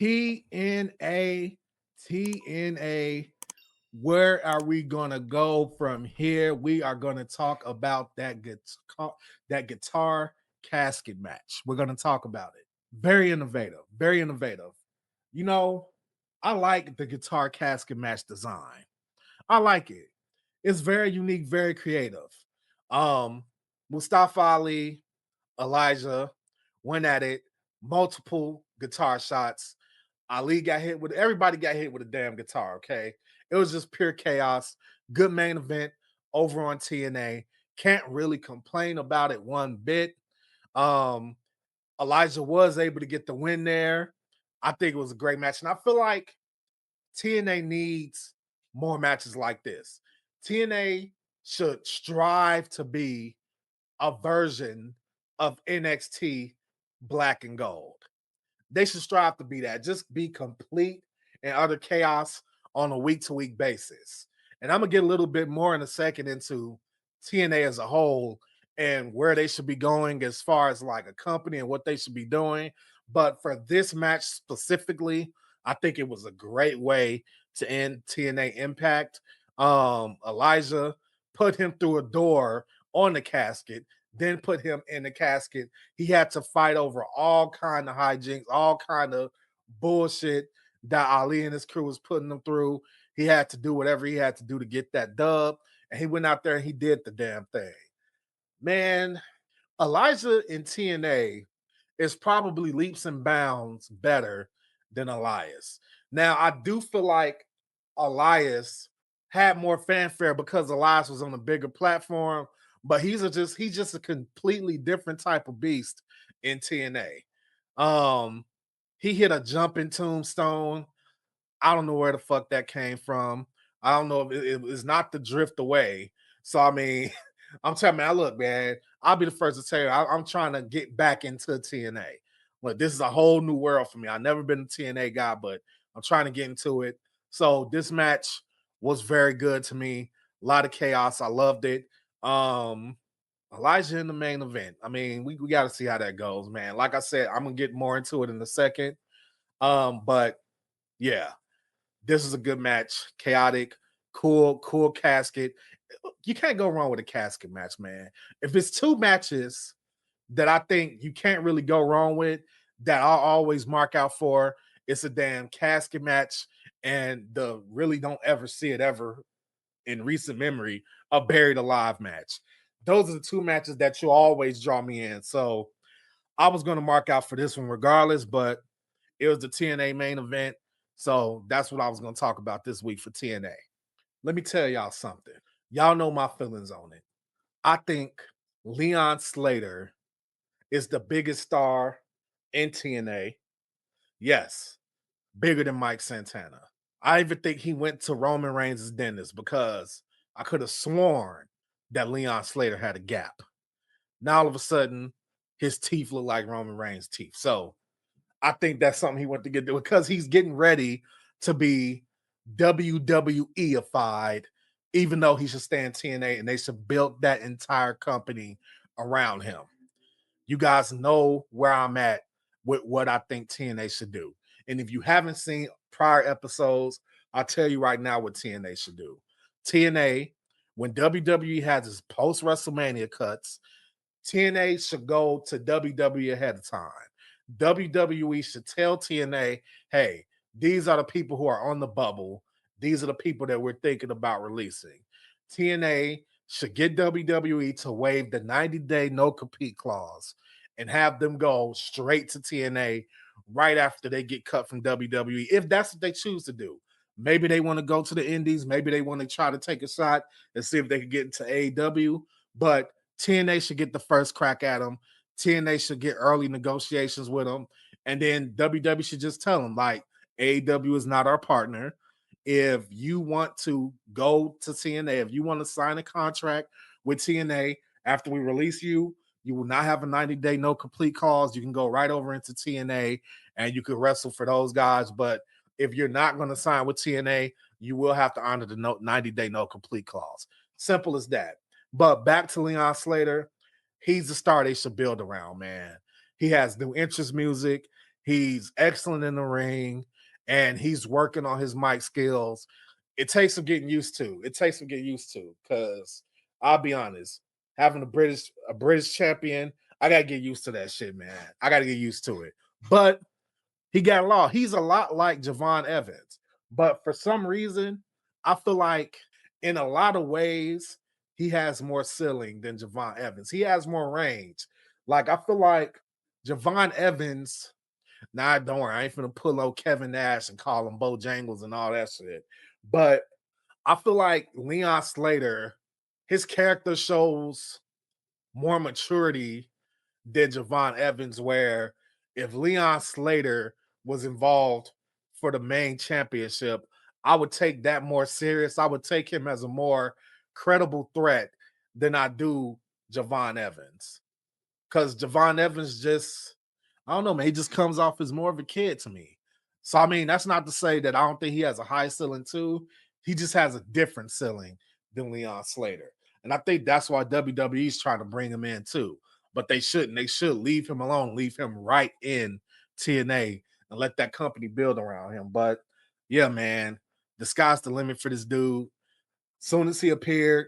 TNA, TNA. Where are we gonna go from here? We are gonna talk about that guitar casket match. We're gonna talk about it. Very innovative, very innovative. You know, I like the guitar casket match design. I like it. It's very unique, very creative. Um, Mustafa Ali, Elijah went at it, multiple guitar shots. Ali got hit with everybody got hit with a damn guitar. Okay, it was just pure chaos. Good main event over on TNA. Can't really complain about it one bit. Um, Elijah was able to get the win there. I think it was a great match, and I feel like TNA needs more matches like this. TNA should strive to be a version of NXT Black and Gold. They should strive to be that. Just be complete and utter chaos on a week-to-week basis. And I'm gonna get a little bit more in a second into TNA as a whole and where they should be going as far as like a company and what they should be doing. But for this match specifically, I think it was a great way to end TNA Impact. Elijah put him through a door on the casket, then put him in the casket. He had to fight over all kind of hijinks, all kind of bullshit that Ali and his crew was putting him through. He had to do whatever he had to do to get that dub, and he went out there and he did the damn thing. Man, Elijah in TNA is probably leaps and bounds better than Elias. Now, I do feel like Elias had more fanfare because Elias was on a bigger platform, but he's just a completely different type of beast in TNA. He hit a jumping tombstone. I don't know where the fuck that came from. I don't know if it was not the drift away. So I mean, I'm telling man, look, man, I'll be the first to tell you, I'm trying to get back into TNA. But this is a whole new world for me. I've never been a TNA guy, but I'm trying to get into it. So this match was very good to me. A lot of chaos. I loved it. Um, Elijah in the main event. I mean, we got to see how that goes, man. Like I said, I'm gonna get more into it in a second. But yeah, this is a good match. Chaotic, cool casket. You can't go wrong with a casket match, man. If it's two matches that I think you can't really go wrong with, that I'll always mark out for, it's a damn casket match and the really don't ever see it ever in recent memory, a buried alive match. Those are the two matches that you always draw me in. So I was going to mark out for this one regardless, but it was the TNA main event. So that's what I was going to talk about this week for TNA. Let me tell y'all something. Y'all know my feelings on it. I think Leon Slater is the biggest star in TNA. Yes, bigger than Mike Santana. I even think he went to Roman Reigns' dentist because I could have sworn that Leon Slater had a gap. Now all of a sudden, his teeth look like Roman Reigns' teeth. So I think that's something he went to get because he's getting ready to be WWE-ified, even though he should stay in TNA and they should build that entire company around him. You guys know where I'm at with what I think TNA should do. And if you haven't seen prior episodes, I'll tell you right now what TNA should do. TNA, when WWE has its post WrestleMania cuts, TNA should go to WWE ahead of time. WWE should tell TNA, hey, these are the people who are on the bubble. These are the people that we're thinking about releasing. TNA should get WWE to waive the 90-day no-compete clause and have them go straight to TNA right after they get cut from WWE, if that's what they choose to do. Maybe they want to go to the Indies. Maybe they want to try to take a shot and see if they can get into AEW. But TNA should get the first crack at them. TNA should get early negotiations with them. And then WWE should just tell them, like, AEW is not our partner. If you want to go to TNA, if you want to sign a contract with TNA after we release you, you will not have a 90-day no complete clause. You can go right over into TNA and you could wrestle for those guys. But if you're not going to sign with TNA, you will have to honor the 90-day no complete clause. Simple as that. But back to Leon Slater, he's the star they should build around, man. He has new interest music. He's excellent in the ring, and he's working on his mic skills. It takes some getting used to. It takes some getting used to because I'll be honest, having a British champion, I gotta get used to that shit, man. I gotta get used to it. But he got lost. He's a lot like Javon Evans, but for some reason, I feel like in a lot of ways he has more ceiling than Javon Evans. He has more range. Like I feel like Javon Evans. Nah, don't worry, I ain't finna pull out Kevin Nash and call him Bojangles and all that shit. But I feel like Leon Slater, his character shows more maturity than Javon Evans, where if Leon Slater was involved for the main championship, I would take that more serious. I would take him as a more credible threat than I do Javon Evans. Because Javon Evans just, I don't know, man, he just comes off as more of a kid to me. So, I mean, that's not to say that I don't think he has a high ceiling too. He just has a different ceiling than Leon Slater. And I think that's why WWE's trying to bring him in too. But they shouldn't. They should leave him alone, leave him right in TNA and let that company build around him. But yeah, man, the sky's the limit for this dude. Soon as he appeared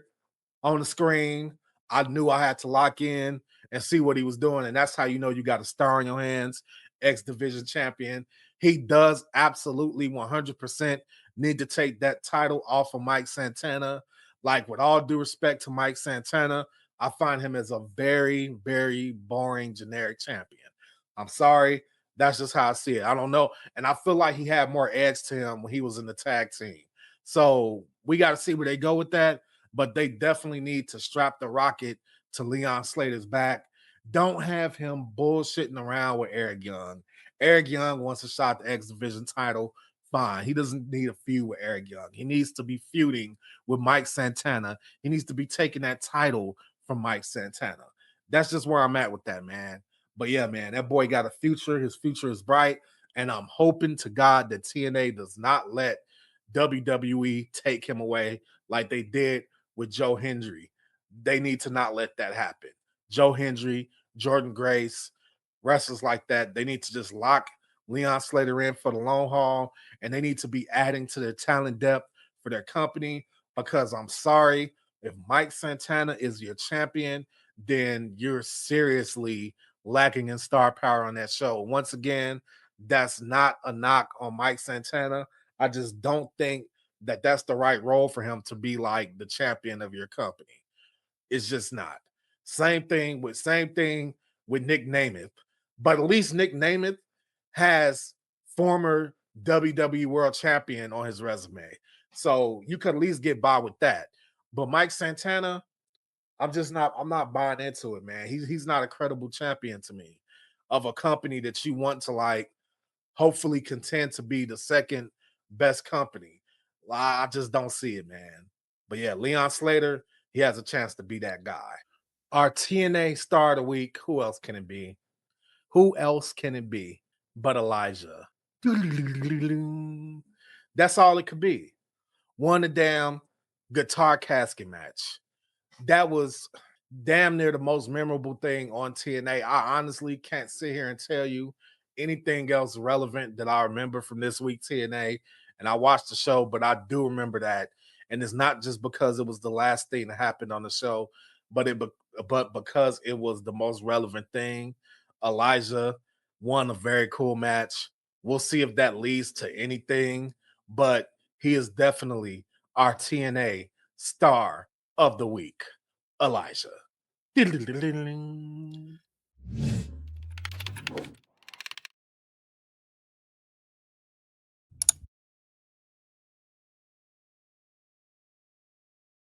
on the screen, I knew I had to lock in and see what he was doing. And that's how you know you got a star on your hands, X Division champion. He does absolutely 100% need to take that title off of Mike Santana. Like, with all due respect to Mike Santana, I find him as a very, very boring, generic champion. I'm sorry. That's just how I see it. I don't know. And I feel like he had more edge to him when he was in the tag team. So we got to see where they go with that. But they definitely need to strap the rocket to Leon Slater's back. Don't have him bullshitting around with Eric Young. Eric Young wants a shot at the X Division title. Fine. He doesn't need a feud with Eric Young. He needs to be feuding with Mike Santana. He needs to be taking that title from Mike Santana. That's just where I'm at with that, man. But yeah, man, that boy got a future. His future is bright. And I'm hoping to God that TNA does not let WWE take him away like they did with Joe Hendry. They need to not let that happen. Joe Hendry, Jordan Grace, wrestlers like that, they need to just lock Leon Slater in for the long haul, and they need to be adding to their talent depth for their company, because I'm sorry, if Mike Santana is your champion, then you're seriously lacking in star power on that show. Once again, that's not a knock on Mike Santana. I just don't think that that's the right role for him to be like the champion of your company. It's just not. Same thing with Nick Namath. But at least Nick Namath has former WWE World Champion on his resume. So you could at least get by with that. But Mike Santana, I'm not buying into it, man. He's not a credible champion to me of a company that you want to like hopefully contend to be the second best company. I just don't see it, man. But yeah, Leon Slater, he has a chance to be that guy. Our TNA star of the week, who else can it be? Who else can it be but Elijah? That's all it could be. Won a damn guitar casket match. That was damn near the most memorable thing on TNA. I honestly can't sit here and tell you anything else relevant that I remember from this week TNA. And I watched the show, but I do remember that. And it's not just because it was the last thing that happened on the show, but because it was the most relevant thing. Elijah won a very cool match. We'll see if that leads to anything, but he is definitely our TNA star of the week, Elijah.